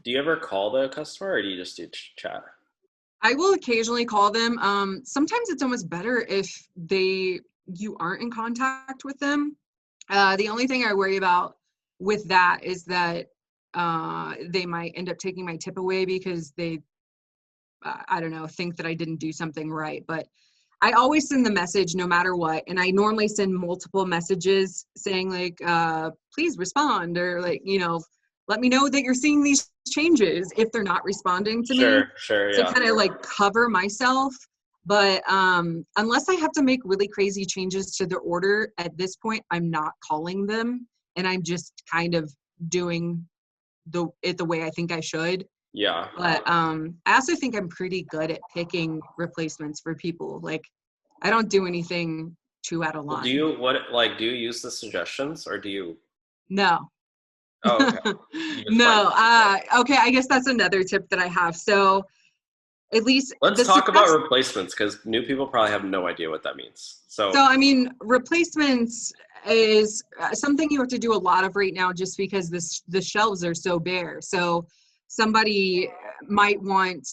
Do you ever call the customer or do you just do chat? I will occasionally call them. Sometimes it's almost better if you aren't in contact with them. The only thing I worry about with that is that they might end up taking my tip away because they, I don't know, think that I didn't do something right. But I always send the message no matter what. And I normally send multiple messages saying like, please respond, or like, let me know that you're seeing these changes if they're not responding to me, Sure, to yeah. kind of like cover myself. But unless I have to make really crazy changes to the order at this point, I'm not calling them, and I'm just kind of doing it the way I think I should. Yeah. But I also think I'm pretty good at picking replacements for people. Like, I don't do anything too out of Well, do line. you use the suggestions or do you? No. Oh, okay. You just find. No. Okay, I guess that's another tip that I have. So at least Let's the talk about success. replacements because new people probably have no idea what that means. So, I mean, replacements is something you have to do a lot of right now just because the shelves are so bare. So somebody might want,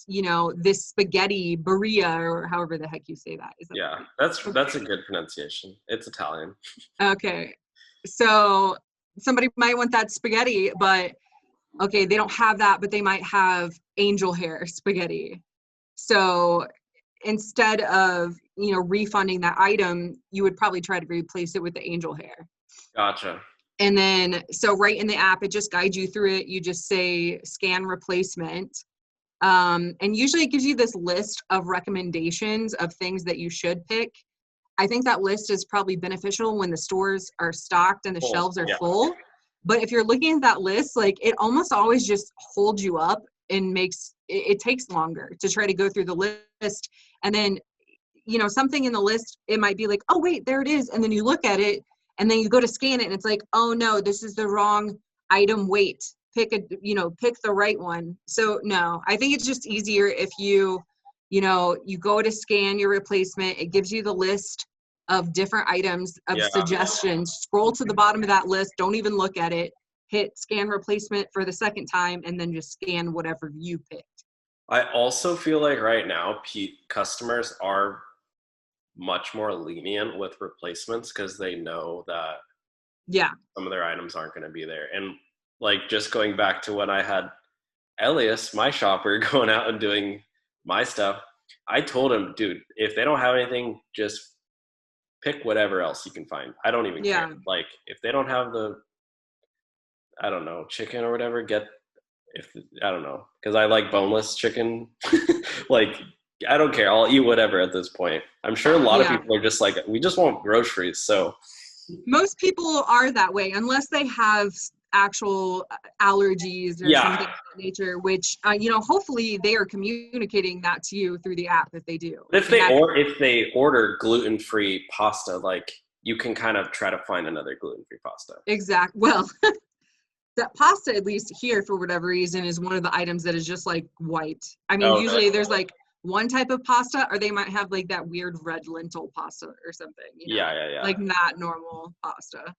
this spaghetti burrito, or however the heck you say that. Is that Yeah, right? that's a good pronunciation. It's Italian. Okay. So somebody might want that spaghetti, but okay, they don't have that, but they might have angel hair spaghetti. So instead of, refunding that item, you would probably try to replace it with the angel hair. Gotcha. And then, so right in the app, it just guides you through it. You just say scan replacement. And usually it gives you this list of recommendations of things that you should pick. I think that list is probably beneficial when the stores are stocked and the shelves are Yeah. full. But if you're looking at that list, like, it almost always just holds you up and makes it takes longer to try to go through the list. And then, something in the list, it might be like, oh, wait, there it is. And then you look at it and then you go to scan it and it's like, oh no, this is the wrong item. Wait, pick the right one. So no, I think it's just easier if you go to scan your replacement. It gives you the list of different items of suggestions. Scroll to the bottom of that list. Don't even look at it. Hit scan replacement for the second time, and then just scan whatever you picked. I also feel like right now, customers are much more lenient with replacements because they know that some of their items aren't going to be there. And like, just going back to when I had Elias, my shopper, going out and doing my stuff, I told him, dude, if they don't have anything, just pick whatever else you can find. I don't even care. Like, if they don't have I don't know, chicken or whatever, I don't know, because I like boneless chicken. Like, I don't care. I'll eat whatever at this point. I'm sure a lot of people are just like, we just want groceries. So most people are that way unless they have actual allergies or something of that nature, which, hopefully they are communicating that to you through the app if they do. If they order gluten-free pasta, like, you can kind of try to find another gluten-free pasta. Exactly. Well, that pasta, at least here, for whatever reason, is one of the items that is just like white. I mean, usually there's like one type of pasta, or they might have like that weird red lentil pasta or something. Yeah. Like not normal pasta.